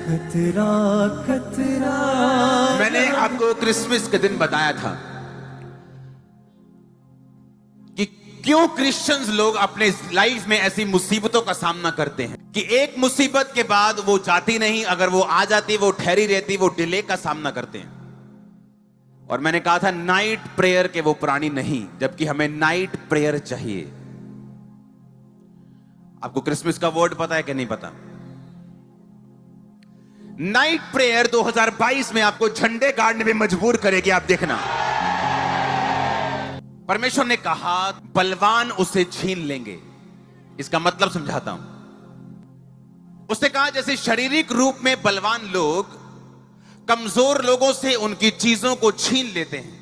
कतरा कतरा। मैंने आपको क्रिसमस के दिन बताया था कि क्यों क्रिश्चियंस लोग अपने लाइफ में ऐसी मुसीबतों का सामना करते हैं कि एक मुसीबत के बाद वो जाती नहीं, अगर वो आ जाती वो ठहरी रहती, वो डिले का सामना करते हैं। और मैंने कहा था नाइट प्रेयर के वो प्राणी नहीं, जबकि हमें नाइट प्रेयर चाहिए। आपको क्रिसमस का वर्ड पता है कि नहीं पता? नाइट प्रेयर 2022 में आपको झंडे गाड़ने में मजबूर करेगी, आप देखना। परमेश्वर ने कहा बलवान उसे छीन लेंगे। इसका मतलब समझाता हूं। उसने कहा जैसे शारीरिक रूप में बलवान लोग कमजोर लोगों से उनकी चीजों को छीन लेते हैं,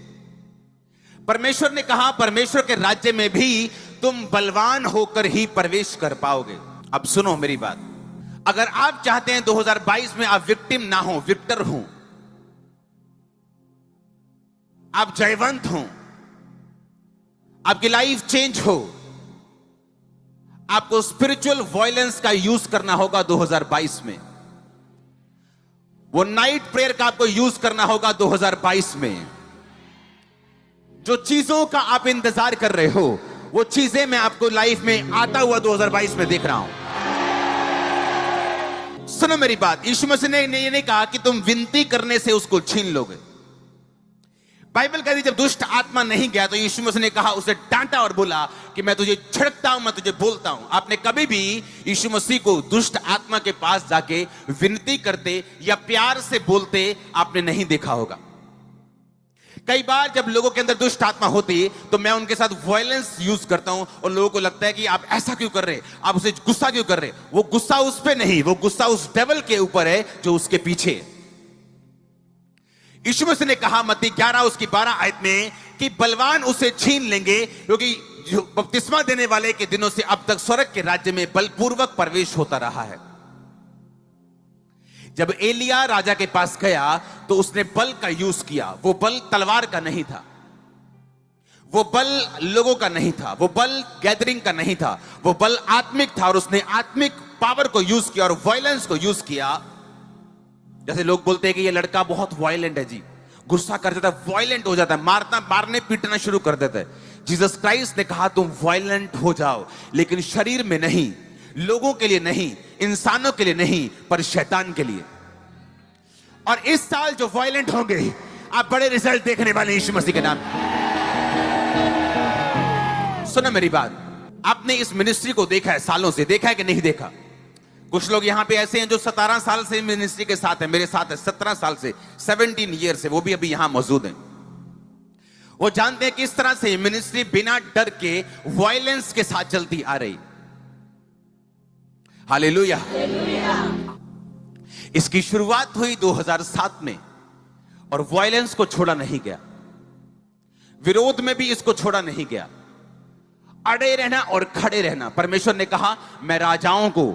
परमेश्वर ने कहा परमेश्वर के राज्य में भी तुम बलवान होकर ही प्रवेश कर पाओगे। अब सुनो मेरी बात, अगर आप चाहते हैं 2022 में आप विक्टिम ना हो, विक्टर हो, आप जयवंत हो, आपकी लाइफ चेंज हो, आपको स्पिरिचुअल वायलेंस का यूज करना होगा 2022 में। वो नाइट प्रेयर का आपको यूज करना होगा 2022 में। जो चीजों का आप इंतजार कर रहे हो वो चीजें मैं आपको लाइफ में आता हुआ 2022 में देख रहा हूं। सुनो मेरी बात, यीशु मसीह ने ये नहीं कहा कि तुम विनती करने से उसको छीन लोगे। बाइबल कहती जब दुष्ट आत्मा नहीं गया तो यीशु मसीह ने कहा, उसे डांटा और बोला कि मैं तुझे छिड़कता हूं, मैं तुझे बोलता हूं। आपने कभी भी यीशु मसीह को दुष्ट आत्मा के पास जाके विनती करते या प्यार से बोलते आपने नहीं देखा होगा। कई बार जब लोगों के अंदर दुष्ट आत्मा होती तो मैं उनके साथ वायलेंस यूज करता हूं और लोगों को लगता है कि आप ऐसा क्यों कर रहे, आप उसे गुस्सा क्यों कर रहे। वो गुस्सा उस पे नहीं, वो गुस्सा उस डेविल के ऊपर है जो उसके पीछे है। यीशु मसीह ने कहा मत्ती 11 उसकी 12 आयत में कि बलवान उसे छीन लेंगे, क्योंकि बपतिस्मा देने वाले के दिनों से अब तक स्वर्ग के राज्य में बलपूर्वक प्रवेश होता रहा है। जब एलिया राजा के पास गया तो उसने बल का यूज किया। वो बल तलवार का नहीं था, वो बल लोगों का नहीं था, वो बल गैदरिंग का नहीं था, वो बल आत्मिक था। और उसने आत्मिक पावर को यूज किया और वायलेंस को यूज किया। जैसे लोग बोलते हैं कि ये लड़का बहुत वायलेंट है जी, गुस्सा कर जाता है, वायलेंट हो जाता है, मारने पीटना शुरू कर देता है। जीसस क्राइस्ट ने कहा तुम वायलेंट हो जाओ, लेकिन शरीर में नहीं, लोगों के लिए नहीं, इंसानों के लिए नहीं, पर शैतान के लिए। और इस साल जो वायलेंट होंगे आप बड़े रिजल्ट देखने वाले यीशु मसीह के नाम। सुनो मेरी बात, आपने इस मिनिस्ट्री को देखा है, सालों से देखा है कि नहीं देखा? कुछ लोग यहां पे ऐसे हैं जो 17 साल से मिनिस्ट्री के साथ है, मेरे साथ है 17 साल से, 17 ईयर से, वो भी अभी यहां मौजूद हैं। वो जानते हैं किस तरह से मिनिस्ट्री बिना डर के वायलेंस के साथ चलती आ रही। हालेलुया। इसकी शुरुआत हुई 2007 में और वायलेंस को छोड़ा नहीं गया, विरोध में भी इसको छोड़ा नहीं गया। अड़े रहना और खड़े रहना। परमेश्वर ने कहा मैं राजाओं को,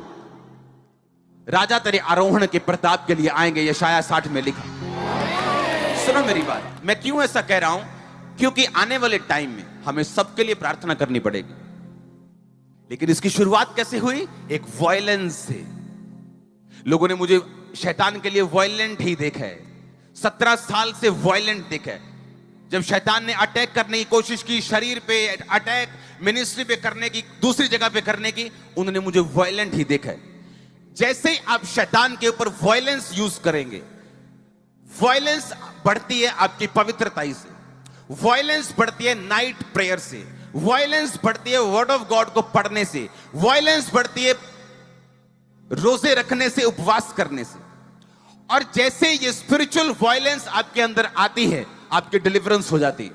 राजा तेरे आरोहण के प्रताप के लिए आएंगे, यशाया 60 में लिखा। सुनो मेरी बात, मैं क्यों ऐसा कह रहा हूं? क्योंकि आने वाले टाइम में हमें सबके लिए प्रार्थना करनी पड़ेगी। लेकिन इसकी शुरुआत कैसे हुई? एक वायलेंस से। लोगों ने मुझे शैतान के लिए वायलेंट ही देखा है, 17 साल से वायलेंट देखा है। जब शैतान ने अटैक करने की कोशिश की, शरीर पे अटैक, मिनिस्ट्री पे करने की, दूसरी जगह पे करने की, उन्होंने मुझे वायलेंट ही देखा है। जैसे ही आप शैतान के ऊपर वायलेंस यूज करेंगे, वायलेंस बढ़ती है आपकी पवित्रताई से, वायलेंस बढ़ती है नाइट प्रेयर से, वायलेंस बढ़ती है वर्ड ऑफ गॉड को पढ़ने से, वायलेंस बढ़ती है रोजे रखने से, उपवास करने से। और जैसे ये स्पिरिचुअल वायलेंस आपके अंदर आती है, आपकी डिलीवरेंस हो जाती है,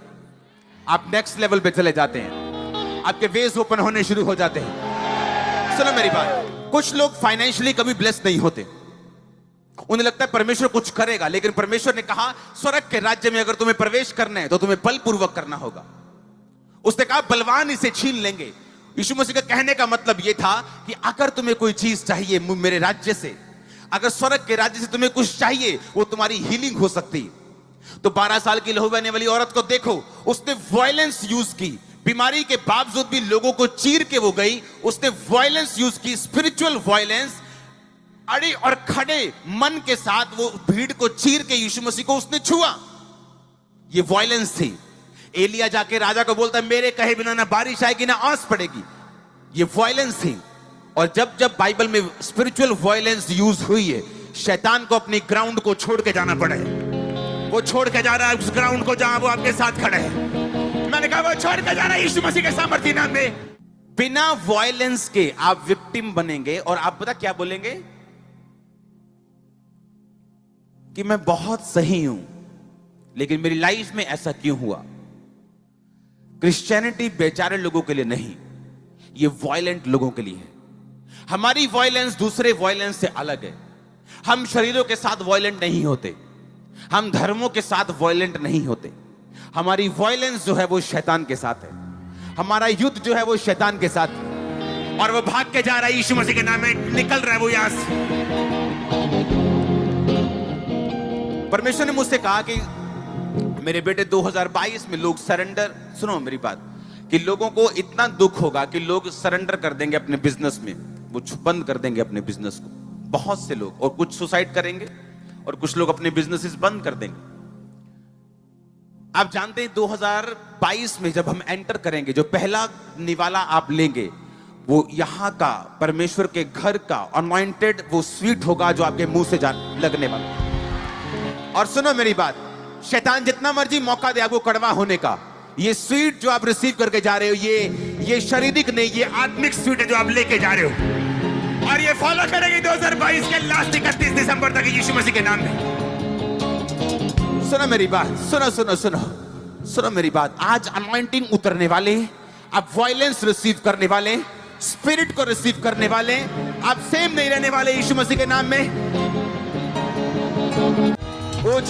आप नेक्स्ट लेवल पे चले जाते हैं, आपके वेज ओपन होने शुरू हो जाते हैं। सुनो मेरी बात, कुछ लोग फाइनेंशियली कभी ब्लेस नहीं होते, उन्हें लगता है परमेश्वर कुछ करेगा, लेकिन परमेश्वर ने कहा स्वर्ग के राज्य में अगर तुम्हें प्रवेश करना है तो तुम्हें बलपूर्वक करना होगा। उसने कहा बलवान इसे छीन लेंगे। यीशु मसीह का कहने का मतलब यह था कि अगर तुम्हें कोई चीज चाहिए मेरे राज्य से, अगर स्वर्ग के राज्य से तुम्हें कुछ चाहिए, वो तुम्हारी हीलिंग हो सकती। तो 12 साल की लहू बहने वाली औरत को देखो, उसने वायलेंस यूज की, बीमारी के बावजूद भी लोगों को चीर के वो गई, उसने वायलेंस यूज की, स्पिरिचुअल वायलेंस। अड़े और खड़े मन के साथ वो भीड़ को चीर के यीशु मसीह को उसने छुआ। ये वायलेंस थी। एलिया जाके राजा को बोलता है मेरे कहे बिना ना बारिश आएगी ना आंस पड़ेगी। ये वायलेंस थी। और जब जब बाइबल में स्पिरिचुअल वायलेंस यूज हुई है, शैतान को अपनी ग्राउंड को छोड़ के जाना पड़े। वो छोड़ के जा रहा है उस ग्राउंड को जहां वो आपके साथ खड़े हैं। मैंने कहा वो छोड़ के जा रहा है यीशु मसीह के सामर्थ्य नाम में। बिना वायलेंस के आप विक्टिम बनेंगे और आप पता क्या बोलेंगे कि मैं बहुत सही हूं, लेकिन मेरी लाइफ में ऐसा क्यों हुआ। क्रिश्चियनिटी बेचारे लोगों के लिए नहीं, ये वायलेंट लोगों के लिए है। हमारी वायलेंस दूसरे वायलेंस से अलग है। हम शरीरों के साथ वायलेंट नहीं होते, हम धर्मों के साथ वायलेंट नहीं होते। हमारी वायलेंस जो है वो शैतान के साथ है। हमारा युद्ध जो है वो शैतान के साथ है। और वो भाग के जा रहा है यीशु मसीह के नाम में, निकल रहा है वो यहां से। परमेश्वर ने मुझसे कहा कि मेरे बेटे 2022 में लोग सरेंडर, सुनो मेरी बात, कि लोगों को इतना दुख होगा कि लोग सरेंडर कर देंगे अपने बिजनेस में, वो बंद कर देंगे अपने बिजनेस को। बहुत से लोग, और कुछ सुसाइड करेंगे और कुछ लोग अपने बिजनेसेस बंद कर देंगे। आप जानते हैं 2022 में जब हम एंटर करेंगे, जो पहला निवाला आप लेंगे वो यहां का परमेश्वर के घर का अनॉइंटेड वो स्वीट होगा जो आपके मुंह से लगने वाला। और सुनो मेरी बात, शैतान जितना मर्जी मौका दे आपको कड़वा होने का, ये स्वीट जो आप रिसीव करके जा रहे हो, ये शारीरिक नहीं, ये आत्मिक स्वीट है जो आप लेके जा रहे हो। और ये फॉलो करेंगे 2022 के लास्ट 31 दिसंबर तक यीशु मसीह के नाम में। सुनो मेरी बात, सुनो सुनो सुनो सुनो मेरी बात। आज अनॉइंटिंग उतरने वाले, आप वायलेंस रिसीव करने वाले, स्पिरिट को रिसीव करने वाले, आप सेम नहीं रहने वाले यीशु मसीह के नाम में। वो